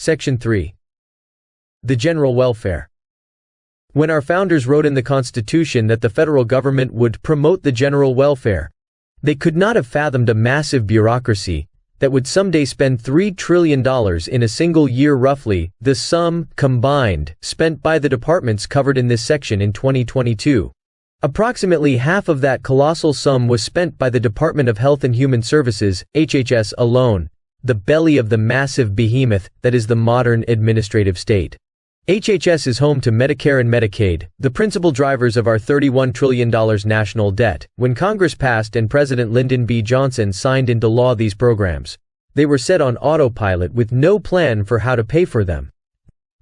Section 3. The general welfare. When our founders wrote in the Constitution that the federal government would promote the general welfare, they could not have fathomed a massive bureaucracy that would someday spend $3 trillion in a single year, roughly the sum, combined, spent by the departments covered in this section in 2022. Approximately half of that colossal sum was spent by the Department of Health and Human Services, HHS, alone, the belly of the massive behemoth that is the modern administrative state. HHS is home to Medicare and Medicaid, the principal drivers of our $31 trillion national debt. When Congress passed and President Lyndon B. Johnson signed into law these programs, they were set on autopilot with no plan for how to pay for them.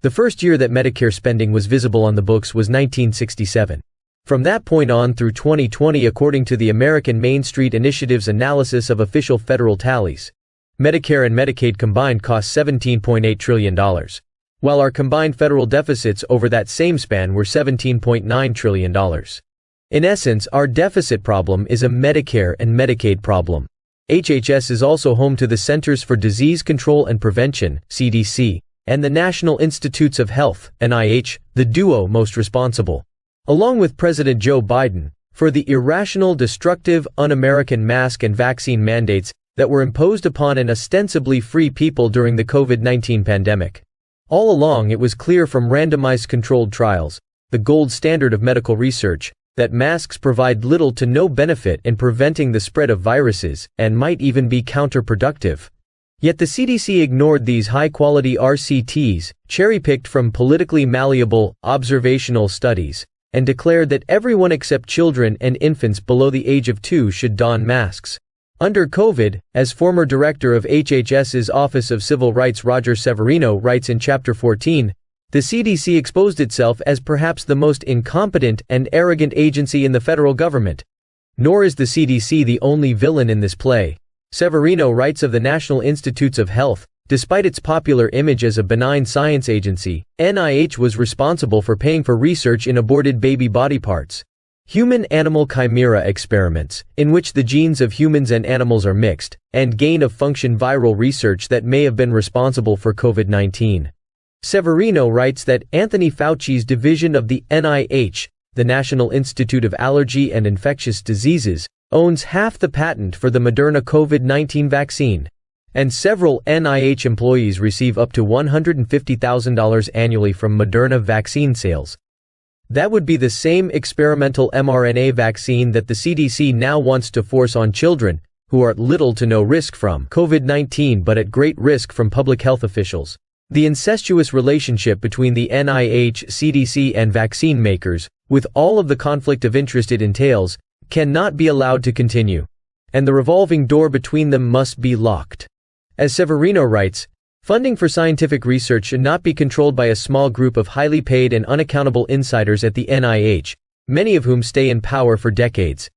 The first year that Medicare spending was visible on the books was 1967. From that point on through 2020, according to the American Main Street Initiative's analysis of official federal tallies, Medicare and Medicaid combined cost $17.8 trillion. While our combined federal deficits over that same span were $17.9 trillion. In essence, our deficit problem is a Medicare and Medicaid problem. HHS is also home to the Centers for Disease Control and Prevention, CDC, and the National Institutes of Health, NIH, the duo most responsible, along with President Joe Biden, for the irrational, destructive, un-American mask and vaccine mandates that were imposed upon an ostensibly free people during the COVID-19 pandemic. All along it was clear from randomized controlled trials, the gold standard of medical research, that masks provide little to no benefit in preventing the spread of viruses, and might even be counterproductive. Yet the CDC ignored these high-quality RCTs, cherry-picked from politically malleable, observational studies, and declared that everyone except children and infants below the age of 2 should don masks. Under COVID, as former director of HHS's Office of Civil Rights Roger Severino writes in Chapter 14, the CDC exposed itself as perhaps the most incompetent and arrogant agency in the federal government. Nor is the CDC the only villain in this play. Severino writes of the National Institutes of Health, despite its popular image as a benign science agency, NIH was responsible for paying for research in aborted baby body parts. Human-animal chimera experiments, in which the genes of humans and animals are mixed, and gain-of-function viral research that may have been responsible for COVID-19. Severino writes that Anthony Fauci's division of the NIH, the National Institute of Allergy and Infectious Diseases, owns half the patent for the Moderna COVID-19 vaccine, and several NIH employees receive up to $150,000 annually from Moderna vaccine sales. That would be the same experimental mRNA vaccine that the CDC now wants to force on children, who are at little to no risk from COVID-19 but at great risk from public health officials. The incestuous relationship between the NIH, CDC and vaccine makers, with all of the conflict of interest it entails, cannot be allowed to continue. And the revolving door between them must be locked. As Severino writes, funding for scientific research should not be controlled by a small group of highly paid and unaccountable insiders at the NIH, many of whom stay in power for decades.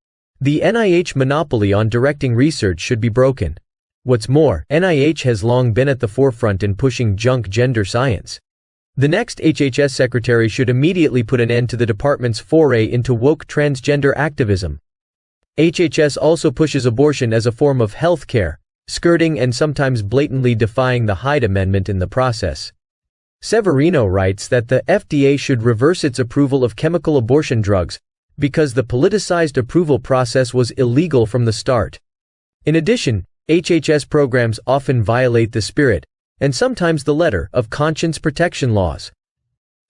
The NIH monopoly on directing research should be broken. What's more, NIH has long been at the forefront in pushing junk gender science. The next HHS secretary should immediately put an end to the department's foray into woke transgender activism. HHS also pushes abortion as a form of health care, skirting and sometimes blatantly defying the Hyde Amendment in the process. Severino writes that the FDA should reverse its approval of chemical abortion drugs, because the politicized approval process was illegal from the start. In addition, HHS programs often violate the spirit, and sometimes the letter, of conscience protection laws.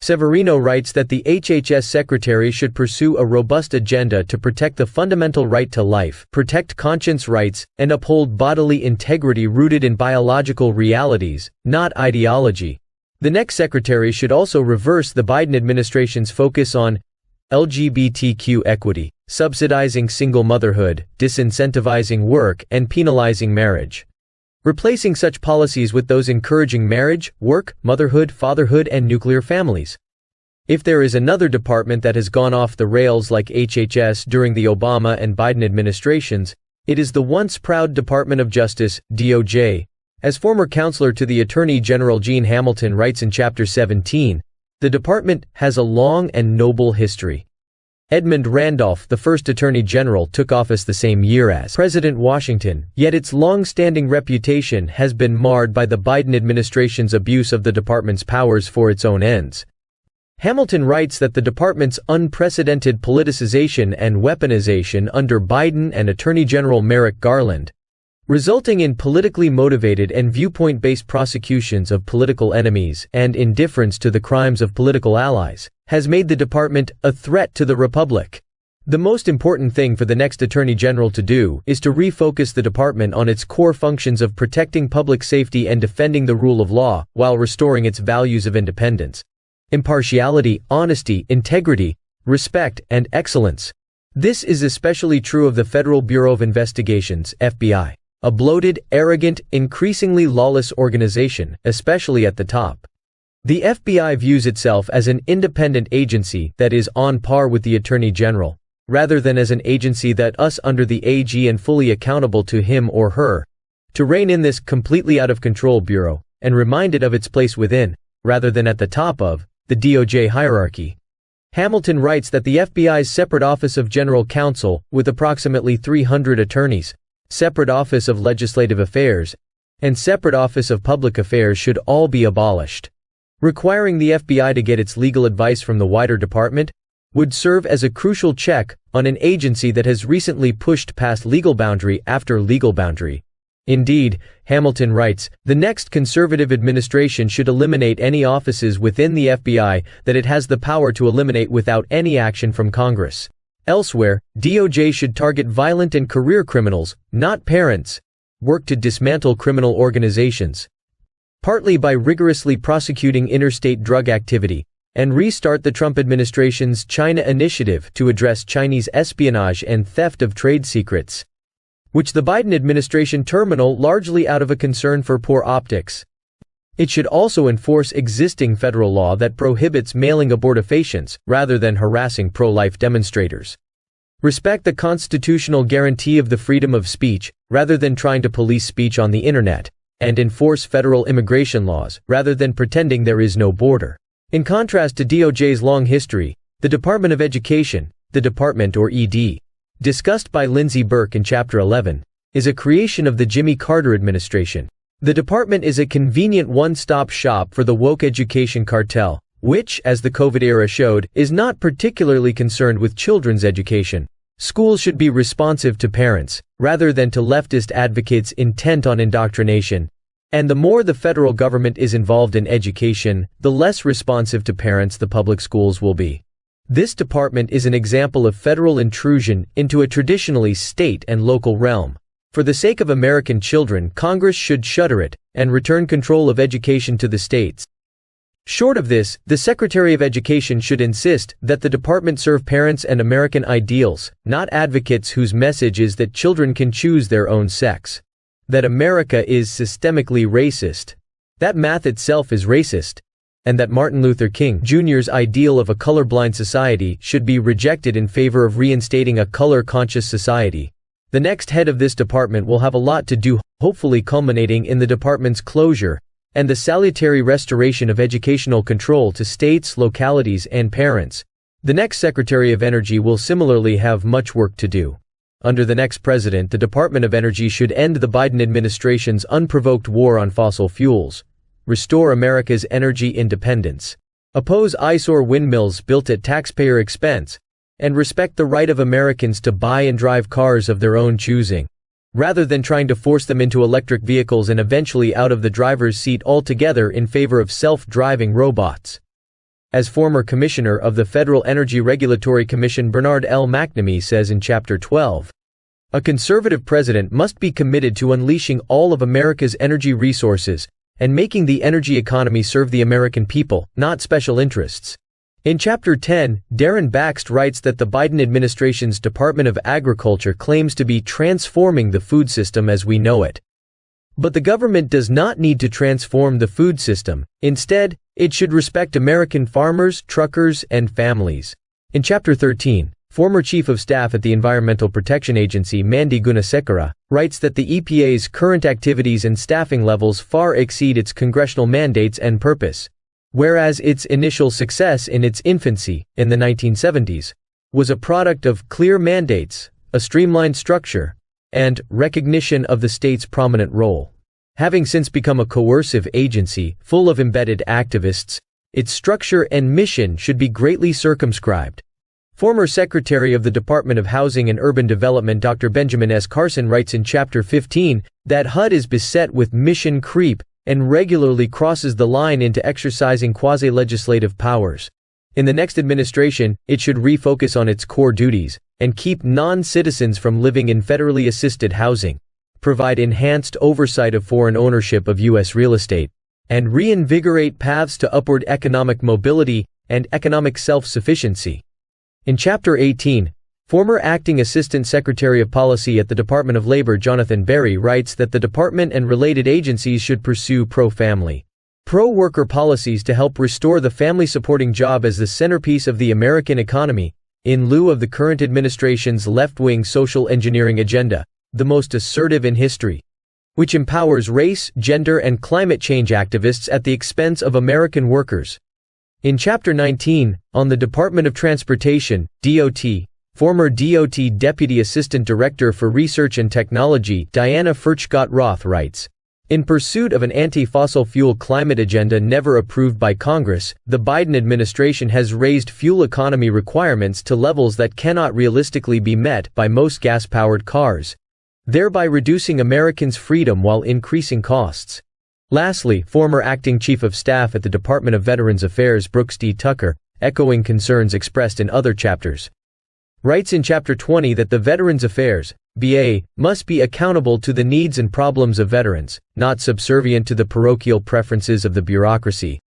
Severino writes that the HHS secretary should pursue a robust agenda to protect the fundamental right to life, protect conscience rights, and uphold bodily integrity rooted in biological realities, not ideology. The next secretary should also reverse the Biden administration's focus on LGBTQ equity, subsidizing single motherhood, disincentivizing work, and penalizing marriage. Replacing such policies with those encouraging marriage, work, motherhood, fatherhood, and nuclear families. If there is another department that has gone off the rails like HHS during the Obama and Biden administrations, it is the once proud Department of Justice, DOJ. As former counselor to the Attorney General Gene Hamilton writes in Chapter 17, the department has a long and noble history. Edmund Randolph, the first Attorney General, took office the same year as President Washington, yet its long-standing reputation has been marred by the Biden administration's abuse of the department's powers for its own ends. Hamilton writes that the department's unprecedented politicization and weaponization under Biden and Attorney General Merrick Garland, resulting in politically motivated and viewpoint-based prosecutions of political enemies and indifference to the crimes of political allies, has made the department a threat to the republic. The most important thing for the next Attorney General to do is to refocus the department on its core functions of protecting public safety and defending the rule of law, while restoring its values of independence, impartiality, honesty, integrity, respect, and excellence. This is especially true of the Federal Bureau of Investigations, FBI, a bloated, arrogant, increasingly lawless organization, especially at the top. The FBI views itself as an independent agency that is on par with the Attorney General, rather than as an agency that is under the AG and fully accountable to him or her. To rein in this completely out of control bureau, and remind it of its place within, rather than at the top of, the DOJ hierarchy. Hamilton writes that the FBI's separate Office of General Counsel, with approximately 300 attorneys, separate Office of Legislative Affairs, and separate Office of Public Affairs should all be abolished. Requiring the FBI to get its legal advice from the wider department would serve as a crucial check on an agency that has recently pushed past legal boundary after legal boundary. Indeed, Hamilton writes, the next conservative administration should eliminate any offices within the FBI that it has the power to eliminate without any action from Congress. Elsewhere, DOJ should target violent and career criminals, not parents. Work to dismantle criminal organizations, partly by rigorously prosecuting interstate drug activity, and restart the Trump administration's China Initiative to address Chinese espionage and theft of trade secrets, which the Biden administration terminal largely out of a concern for poor optics. It should also enforce existing federal law that prohibits mailing abortifacients, rather than harassing pro-life demonstrators. Respect the constitutional guarantee of the freedom of speech, rather than trying to police speech on the internet, and enforce federal immigration laws, rather than pretending there is no border. In contrast to DOJ's long history, the Department of Education, the Department or ED, discussed by Lindsey Burke in Chapter 11, is a creation of the Jimmy Carter administration. The department is a convenient one-stop shop for the woke education cartel, which, as the COVID era showed, is not particularly concerned with children's education. Schools should be responsive to parents, rather than to leftist advocates intent on indoctrination. And the more the federal government is involved in education, the less responsive to parents the public schools will be. This department is an example of federal intrusion into a traditionally state and local realm. For the sake of American children, Congress should shutter it, and return control of education to the states. Short of this, the Secretary of Education should insist that the department serve parents and American ideals, not advocates whose message is that children can choose their own sex. That America is systemically racist. That math itself is racist. And that Martin Luther King Jr.'s ideal of a colorblind society should be rejected in favor of reinstating a color-conscious society. The next head of this department will have a lot to do, hopefully culminating in the department's closure and the salutary restoration of educational control to states, localities, and parents. The next Secretary of Energy will similarly have much work to do. Under the next president, the Department of Energy should end the Biden administration's unprovoked war on fossil fuels, restore America's energy independence, oppose eyesore windmills built at taxpayer expense, and respect the right of Americans to buy and drive cars of their own choosing, rather than trying to force them into electric vehicles and eventually out of the driver's seat altogether in favor of self-driving robots. As former Commissioner of the Federal Energy Regulatory Commission Bernard L. McNamee says in Chapter 12, a conservative president must be committed to unleashing all of America's energy resources and making the energy economy serve the American people, not special interests. In Chapter 10, Darren Baxt writes that the Biden administration's Department of Agriculture claims to be transforming the food system as we know it. But the government does not need to transform the food system. Instead, it should respect American farmers, truckers, and families. In Chapter 13, former Chief of Staff at the Environmental Protection Agency Mandy Gunasekara writes that the EPA's current activities and staffing levels far exceed its congressional mandates and purpose. Whereas its initial success in its infancy, in the 1970s, was a product of clear mandates, a streamlined structure, and recognition of the state's prominent role. Having since become a coercive agency, full of embedded activists, its structure and mission should be greatly circumscribed. Former Secretary of the Department of Housing and Urban Development Dr. Benjamin S. Carson writes in Chapter 15 that HUD is beset with mission creep and regularly crosses the line into exercising quasi-legislative powers. In the next administration, it should refocus on its core duties and keep non-citizens from living in federally assisted housing, provide enhanced oversight of foreign ownership of U.S. real estate, and reinvigorate paths to upward economic mobility and economic self-sufficiency. In Chapter 18, former Acting Assistant Secretary of Policy at the Department of Labor Jonathan Berry writes that the department and related agencies should pursue pro-family, pro-worker policies to help restore the family-supporting job as the centerpiece of the American economy, in lieu of the current administration's left-wing social engineering agenda, the most assertive in history, which empowers race, gender, and climate change activists at the expense of American workers. In Chapter 19, on the Department of Transportation, DOT, former DOT Deputy Assistant Director for Research and Technology Diana Furchtgott-Roth writes, "In pursuit of an anti-fossil fuel climate agenda never approved by Congress, the Biden administration has raised fuel economy requirements to levels that cannot realistically be met by most gas-powered cars, thereby reducing Americans' freedom while increasing costs." Lastly, former Acting Chief of Staff at the Department of Veterans Affairs Brooks D. Tucker, echoing concerns expressed in other chapters, writes in Chapter 20 that the Veterans Affairs (VA) must be accountable to the needs and problems of veterans, not subservient to the parochial preferences of the bureaucracy.